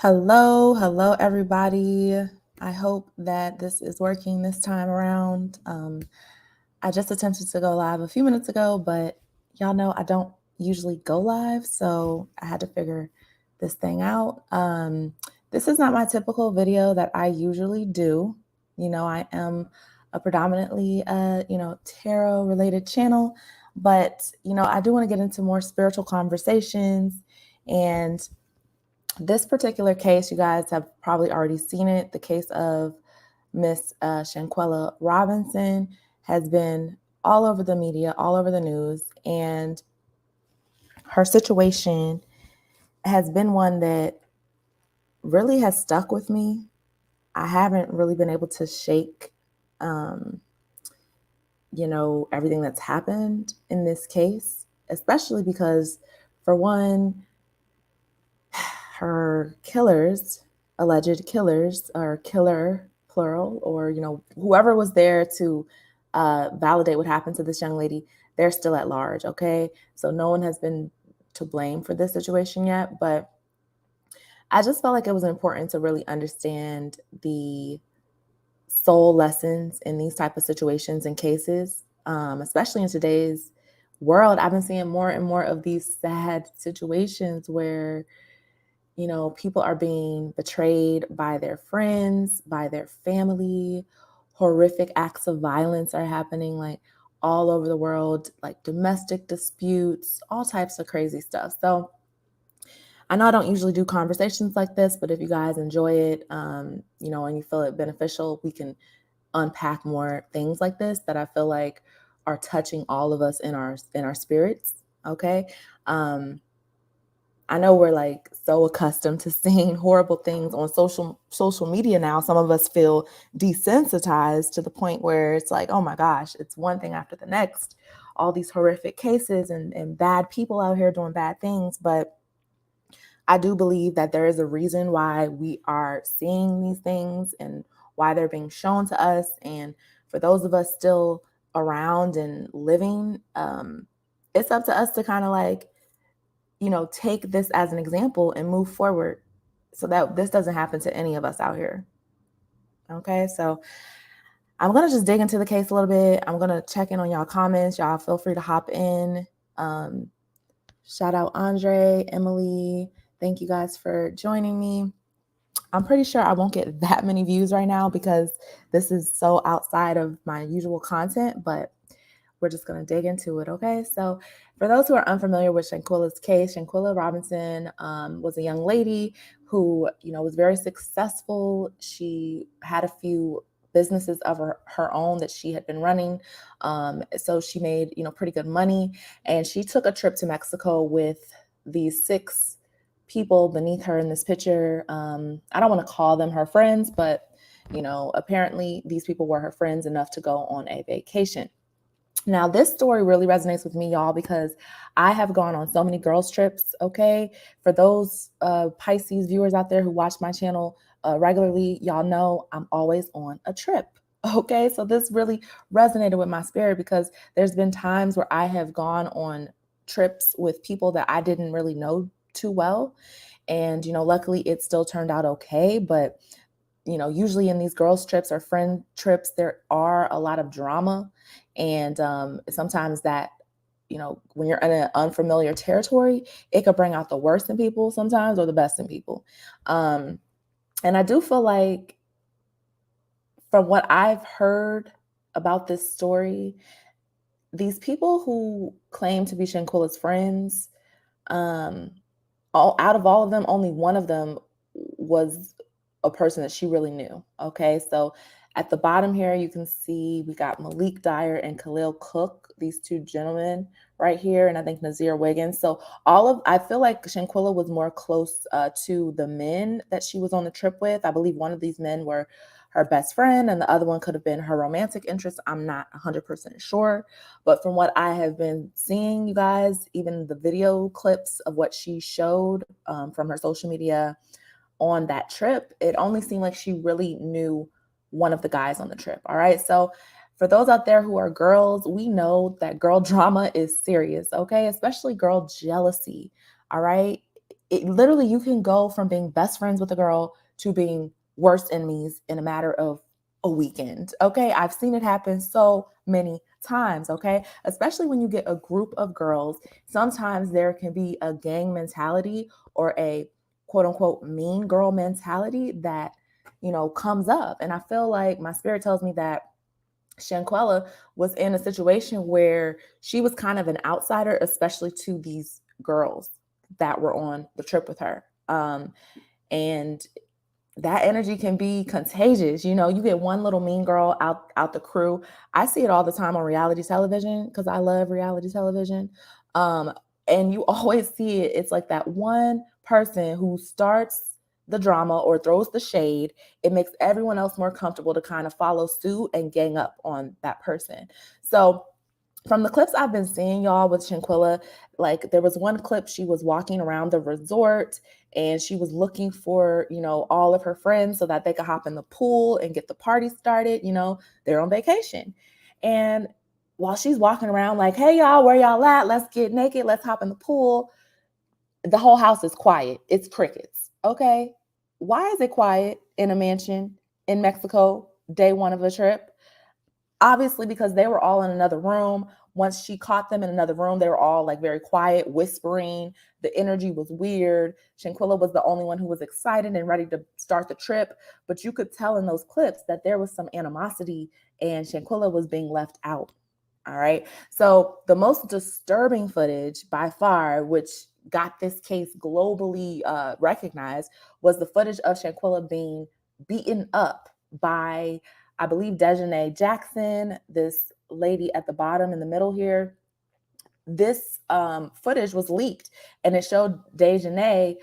Hello, everybody. I hope that this is working this time around. I just attempted to go live a few minutes ago, but y'all know I don't usually go live, so I had to figure this thing out. This is not my typical video that I usually do. I am a predominantly, tarot related channel, but, I do want to get into more spiritual conversations. And this particular case, you guys have probably already seen it. The case of Miss Shanquella Robinson has been all over the media, all over the news, and her situation has been one that really has stuck with me. I haven't really been able to shake, um, everything that's happened in this case, especially because, for one, her killers, alleged killers, or killer plural, or whoever was there to validate what happened to this young lady, they're still at large. Okay, so no one has been to blame for this situation yet, but I just felt like it was important to really understand the soul lessons in these type of situations and cases, especially in today's world. I've been seeing more and more of these sad situations where people are being betrayed by their friends, by their family. Horrific acts of violence are happening like all over the world, like domestic disputes, all types of crazy stuff. So I know I don't usually do conversations like this, but if you guys enjoy it, and you feel it beneficial, we can unpack more things like this that I feel like are touching all of us in our spirits. Okay. I know we're like so accustomed to seeing horrible things on social media now. Some of us feel desensitized to the point where it's like, oh my gosh, it's one thing after the next. All these horrific cases and bad people out here doing bad things. But I do believe that there is a reason why we are seeing these things and why they're being shown to us. And for those of us still around and living, it's up to us to kind of like, take this as an example and move forward so that this doesn't happen to any of us out here. Okay, so I'm going to just dig into the case a little bit. I'm going to check in on y'all comments. Y'all feel free to hop in. Shout out Andre, Emily. Thank you guys for joining me. I'm pretty sure I won't get that many views right now because this is so outside of my usual content, but we're just going to dig into it. Okay. So for those who are unfamiliar with Shanquella's case, Shanquella Robinson was a young lady who, was very successful. She had a few businesses of her own that she had been running. So she made, pretty good money. And she took a trip to Mexico with these 6 people beneath her in this picture. I don't want to call them her friends, but, apparently these people were her friends enough to go on a vacation. Now, this story really resonates with me, y'all, because I have gone on so many girls' trips, okay? For those Pisces viewers out there who watch my channel regularly, y'all know I'm always on a trip, okay? So this really resonated with my spirit because there's been times where I have gone on trips with people that I didn't really know too well. And, luckily it still turned out okay. But usually in these girls' trips or friend trips, there are a lot of drama. And sometimes that, when you're in an unfamiliar territory, it could bring out the worst in people sometimes or the best in people. And I do feel like, from what I've heard about this story, these people who claim to be Shanquella's friends, um, out of all of them, only one of them was a person that she really knew. Okay, so at the bottom here, you can see we got Malik Dyer and Khalil Cook, these 2 gentlemen right here, and I think Nazir Wiggins. So I feel like Shanquella was more close to the men that she was on the trip with. I believe one of these men were her best friend, and the other one could have been her romantic interest. I'm not 100% sure. But from what I have been seeing, you guys, even the video clips of what she showed from her social media on that trip, it only seemed like she really knew one of the guys on the trip. All right. So for those out there who are girls, we know that girl drama is serious. Okay. Especially girl jealousy. All right. it literally, you can go from being best friends with a girl to being worst enemies in a matter of a weekend. Okay. I've seen it happen so many times. Okay. Especially when you get a group of girls, sometimes there can be a gang mentality or a quote unquote mean girl mentality that, comes up. And I feel like my spirit tells me that Shanquella was in a situation where she was kind of an outsider, especially to these girls that were on the trip with her. And that energy can be contagious. You get one little mean girl out the crew. I see it all the time on reality television because I love reality television. Um, and you always see it. It's like that one person who starts the drama or throws the shade. It makes everyone else more comfortable to kind of follow suit and gang up on that person. So from the clips I've been seeing, y'all, with Shanquella, like there was one clip, she was walking around the resort and she was looking for, all of her friends so that they could hop in the pool and get the party started. They're on vacation. And while she's walking around like, hey, y'all, where y'all at? Let's get naked. Let's hop in the pool. The whole house is quiet. It's crickets. Okay. Why is it quiet in a mansion in Mexico, day one of a trip? Obviously, because they were all in another room. Once she caught them in another room, they were all like very quiet, whispering. The energy was weird. Shanquella was the only one who was excited and ready to start the trip. But you could tell in those clips that there was some animosity and Shanquella was being left out. All right. So the most disturbing footage by far, which got this case globally recognized, was the footage of Shanquella being beaten up by, I believe, Dejanay Jackson, this lady at the bottom in the middle here. This footage was leaked and it showed Dejanay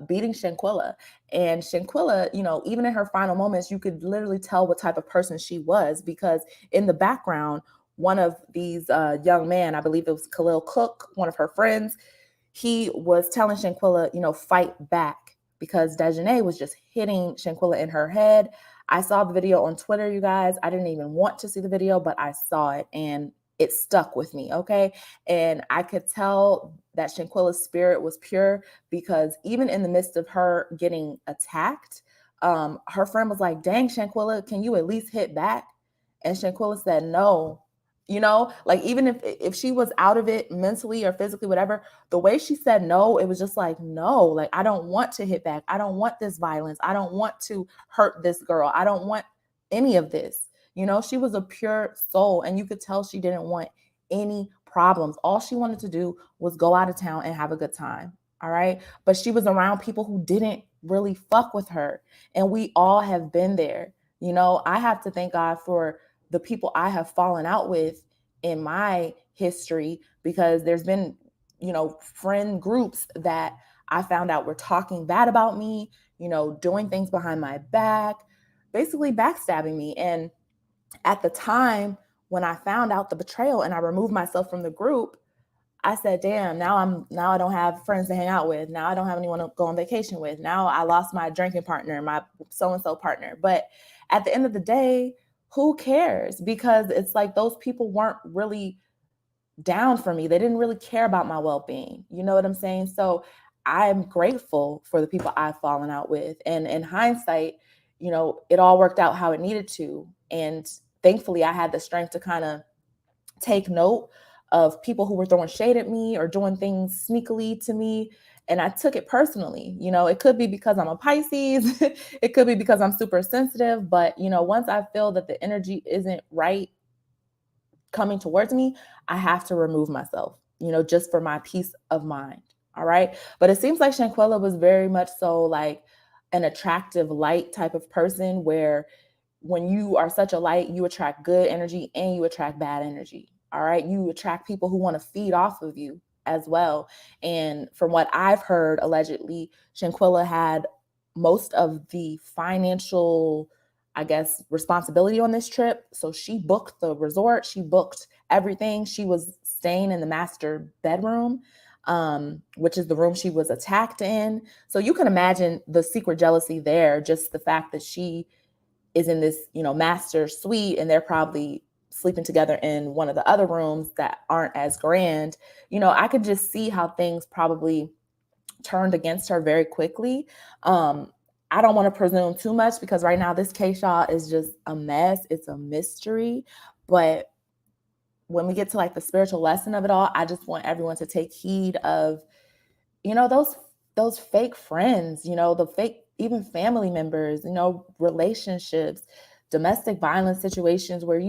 beating Shanquella. And Shanquella, even in her final moments, you could literally tell what type of person she was because in the background, one of these young men, I believe it was Khalil Cook, one of her friends, he was telling Shanquella, fight back because Dejanay was just hitting Shanquella in her head. I saw the video on Twitter, you guys. I didn't even want to see the video, but I saw it and it stuck with me, okay? And I could tell that Shanquella's spirit was pure because even in the midst of her getting attacked, her friend was like, dang, Shanquella, can you at least hit back? And Shanquella said, no. Like even if she was out of it mentally or physically, whatever, the way she said no, it was just like, no, like I don't want to hit back. I don't want this violence. I don't want to hurt this girl. I don't want any of this. She was a pure soul and you could tell she didn't want any problems. All she wanted to do was go out of town and have a good time. All right. But she was around people who didn't really fuck with her. And we all have been there. I have to thank God for the people I have fallen out with in my history because there's been, friend groups that I found out were talking bad about me, doing things behind my back, basically backstabbing me. And at the time when I found out the betrayal and I removed myself from the group, I said, damn, now I don't have friends to hang out with. Now I don't have anyone to go on vacation with. Now I lost my drinking partner, my so-and-so partner. But at the end of the day, who cares? Because it's like those people weren't really down for me. They didn't really care about my well-being. You know what I'm saying? So I'm grateful for the people I've fallen out with. And in hindsight, it all worked out how it needed to. And thankfully I had the strength to kind of take note of people who were throwing shade at me or doing things sneakily to me. And I took it personally. It could be because I'm a Pisces. It could be because I'm super sensitive. But, once I feel that the energy isn't right coming towards me, I have to remove myself, just for my peace of mind. All right. But it seems like Shanquella was very much so like an attractive light type of person where when you are such a light, you attract good energy and you attract bad energy. All right. You attract people who want to feed off of you as well. And from what I've heard, allegedly, Shanquella had most of the financial, I guess, responsibility on this trip. So she booked the resort, she booked everything. She was staying in the master bedroom, which is the room she was attacked in. So you can imagine the secret jealousy there, just the fact that she is in this, master suite and they're probably sleeping together in one of the other rooms that aren't as grand. I could just see how things probably turned against her very quickly. I don't want to presume too much because right now this case, y'all, is just a mess. It's a mystery. But when we get to like the spiritual lesson of it all, I just want everyone to take heed of, those fake friends, the fake, even family members, relationships, domestic violence situations where,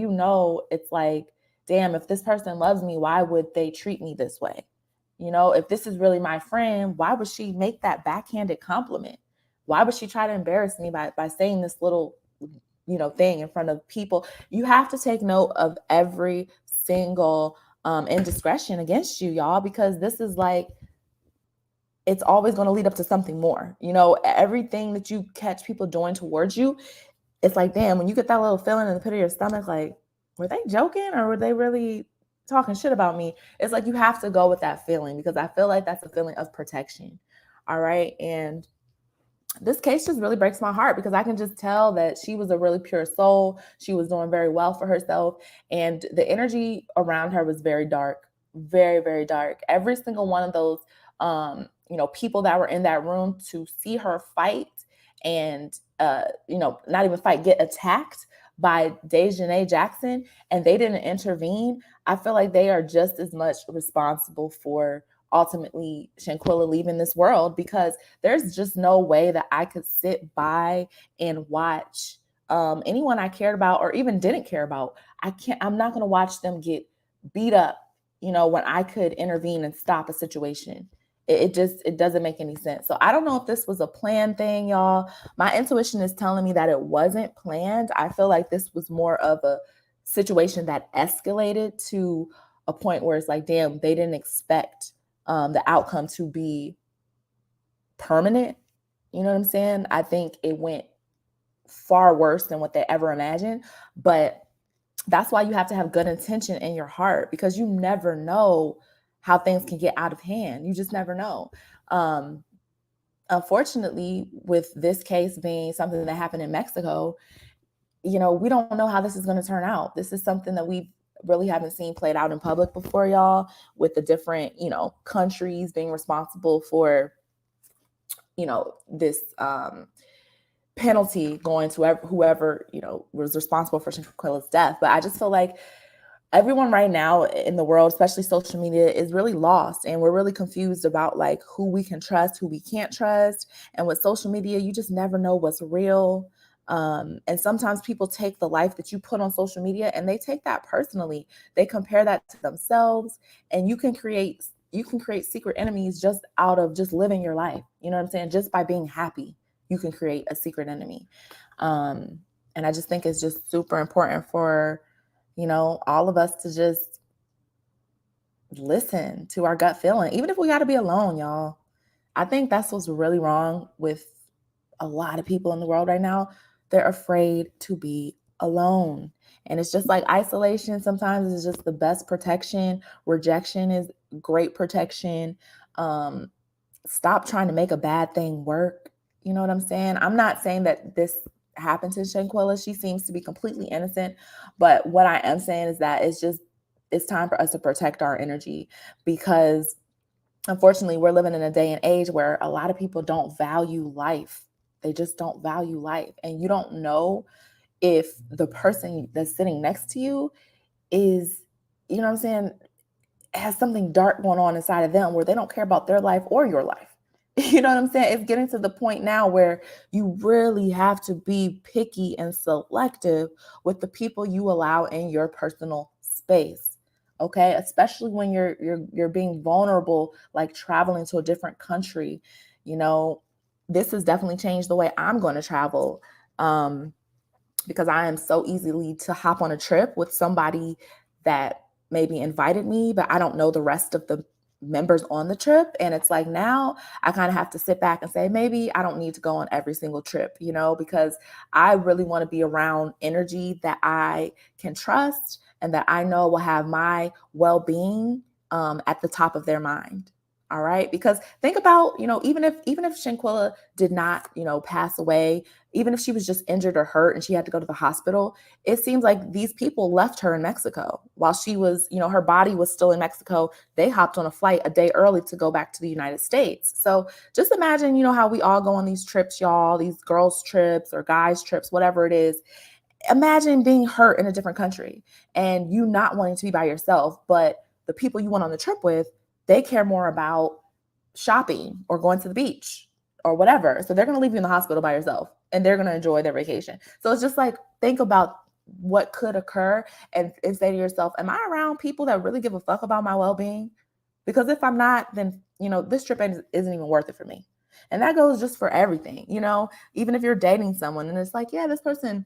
it's like, damn, if this person loves me, why would they treat me this way? If this is really my friend, why would she make that backhanded compliment? Why would she try to embarrass me by saying this little, thing in front of people? You have to take note of every single indiscretion against you, y'all, because this is like, it's always going to lead up to something more. Everything that you catch people doing towards you, it's like, damn, when you get that little feeling in the pit of your stomach, like, were they joking or were they really talking shit about me? It's like, you have to go with that feeling, because I feel like that's a feeling of protection. All right. And this case just really breaks my heart because I can just tell that she was a really pure soul. She was doing very well for herself. And the energy around her was very dark, very, very dark. Every single one of those, people that were in that room to see her fight and, not even fight, get attacked by Daejhanae Jackson, and they didn't intervene. I feel like they are just as much responsible for ultimately Shanquella leaving this world, because there's just no way that I could sit by and watch anyone I cared about or even didn't care about. I'm not going to watch them get beat up, when I could intervene and stop a situation. It doesn't make any sense. So I don't know if this was a planned thing, y'all. My intuition is telling me that it wasn't planned. I feel like this was more of a situation that escalated to a point where it's like, damn, they didn't expect the outcome to be permanent. You know what I'm saying? I think it went far worse than what they ever imagined. But that's why you have to have good intention in your heart, because you never know how things can get out of hand. You just never know. Unfortunately, with this case being something that happened in Mexico, we don't know how this is going to turn out. This is something that we really haven't seen played out in public before, y'all, with the different, countries being responsible for, this penalty going to whoever, was responsible for Shanquella's death. But I just feel like everyone right now in the world, especially social media, is really lost, and we're really confused about like who we can trust, who we can't trust. And with social media, you just never know what's real. And sometimes people take the life that you put on social media and they take that personally. They compare that to themselves, and you can create secret enemies just out of just living your life. You know what I'm saying? Just by being happy, you can create a secret enemy. And I just think it's just super important for, all of us to just listen to our gut feeling, even if we got to be alone, y'all. I think that's what's really wrong with a lot of people in the world right now. They're afraid to be alone. And it's just like isolation sometimes is just the best protection. Rejection is great protection. Stop trying to make a bad thing work. You know what I'm saying? I'm not saying that this happened to Shanquella. She seems to be completely innocent. But what I am saying is that it's time for us to protect our energy, because unfortunately we're living in a day and age where a lot of people don't value life. They just don't value life. And you don't know if the person that's sitting next to you is, you know what I'm saying, has something dark going on inside of them where they don't care about their life or your life. You know what I'm saying? It's getting to the point now where you really have to be picky and selective with the people you allow in your personal space. Okay, especially when you're being vulnerable, like traveling to a different country. This has definitely changed the way I'm going to travel, because I am so easily to hop on a trip with somebody that maybe invited me, but I don't know the rest of the members on the trip. And it's like, now I kind of have to sit back and say, maybe I don't need to go on every single trip, because I really want to be around energy that I can trust and that I know will have my well-being at the top of their mind. All right. Because think about, even if Shanquilla did not, pass away, even if she was just injured or hurt and she had to go to the hospital, it seems like these people left her in Mexico while she was, her body was still in Mexico. They hopped on a flight a day early to go back to the United States. So just imagine, how we all go on these trips, y'all, these girls' trips or guys' trips, whatever it is. Imagine being hurt in a different country and you not wanting to be by yourself, but the people you went on the trip with, they care more about shopping or going to the beach or whatever. So they're going to leave you in the hospital by yourself and they're going to enjoy their vacation. So it's just like, think about what could occur and say to yourself, am I around people that really give a fuck about my well-being? Because if I'm not, then, this trip isn't even worth it for me. And that goes just for everything, even if you're dating someone and it's like, yeah, this person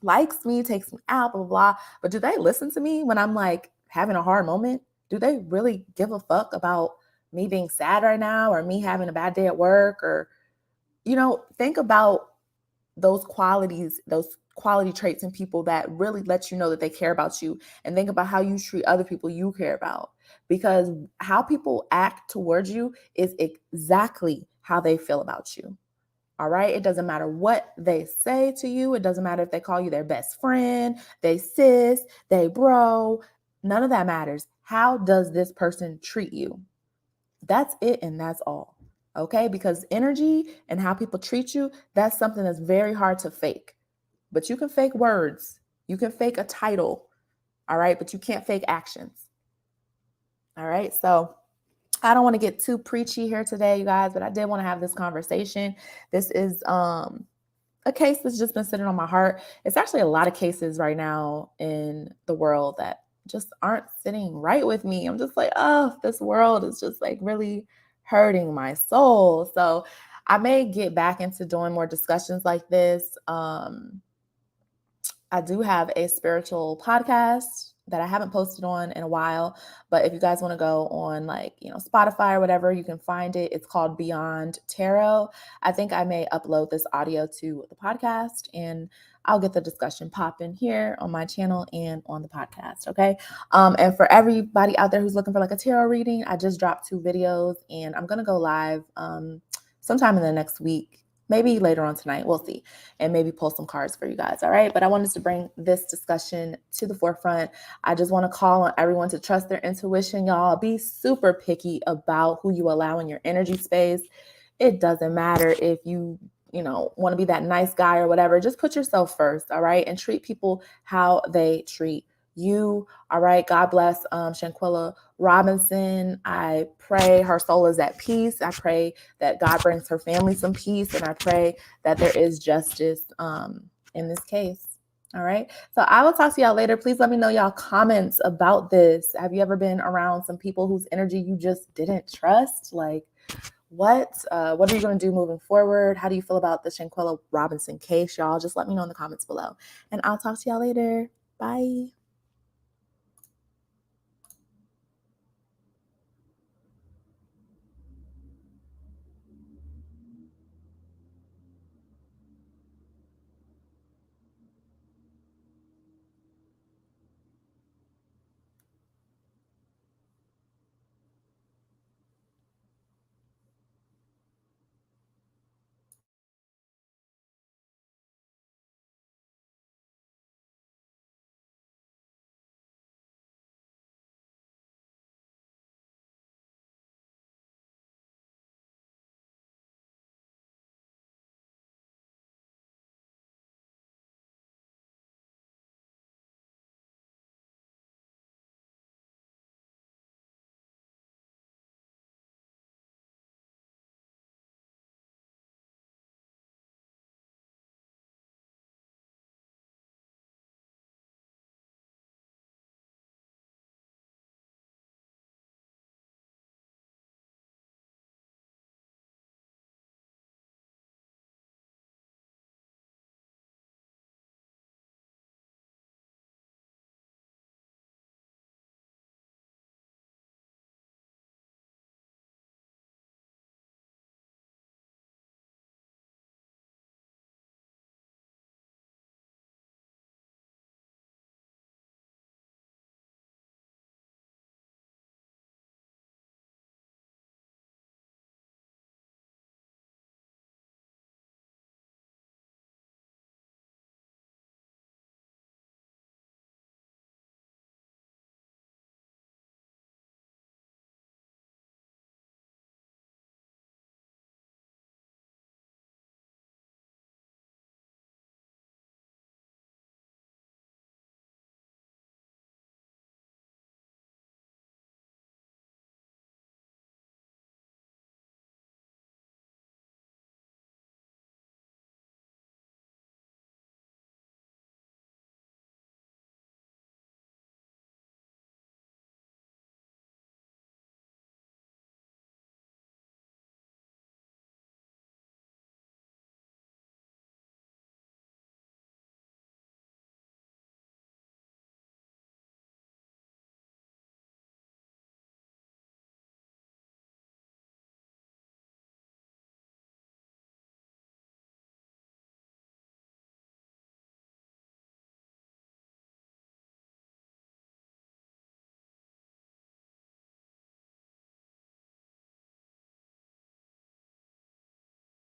likes me, takes me out, blah, blah, blah. But do they listen to me when I'm like having a hard moment? Do they really give a fuck about me being sad right now or me having a bad day at work? Or, think about those quality traits in people that really let you know that they care about you, and think about how you treat other people you care about, because how people act towards you is exactly how they feel about you. All right. It doesn't matter what they say to you. It doesn't matter if they call you their best friend, they sis, they bro. None of that matters. How does this person treat you? That's it. And that's all. Okay. Because energy and how people treat you, that's something that's very hard to fake. But you can fake words. You can fake a title. All right. But you can't fake actions. All right. So I don't want to get too preachy here today, you guys, but I did want to have this conversation. This is a case that's just been sitting on my heart. It's actually a lot of cases right now in the world that just aren't sitting right with me. I'm just like, oh, this world is just like really hurting my soul. So I may get back into doing more discussions like this. I do have a spiritual podcast that I haven't posted on in a while, but if you guys want to go on Spotify or whatever, you can find it. It's called Beyond Tarot. I think I may upload this audio to the podcast and I'll get the discussion popping here on my channel and on the podcast. Okay. And for everybody out there who's looking for like a tarot reading, I just dropped 2 videos and I'm going to go live sometime in the next week. Maybe later on tonight, we'll see, and maybe pull some cards for you guys. All right. But I wanted to bring this discussion to the forefront. I just want to call on everyone to trust their intuition, y'all. Be super picky about who you allow in your energy space. It doesn't matter if you want to be that nice guy or whatever. Just put yourself first. All right. And treat people how they treat you. All right. God bless Shanquilla Robinson. I pray her soul is at peace. I pray that God brings her family some peace. And I pray that there is justice in this case. All right. So I will talk to y'all later. Please let me know y'all comments about this. Have you ever been around some people whose energy you just didn't trust? Like, what are you going to do moving forward? How do you feel about the Shanquilla Robinson case, y'all? Just let me know in the comments below. And I'll talk to y'all later. Bye.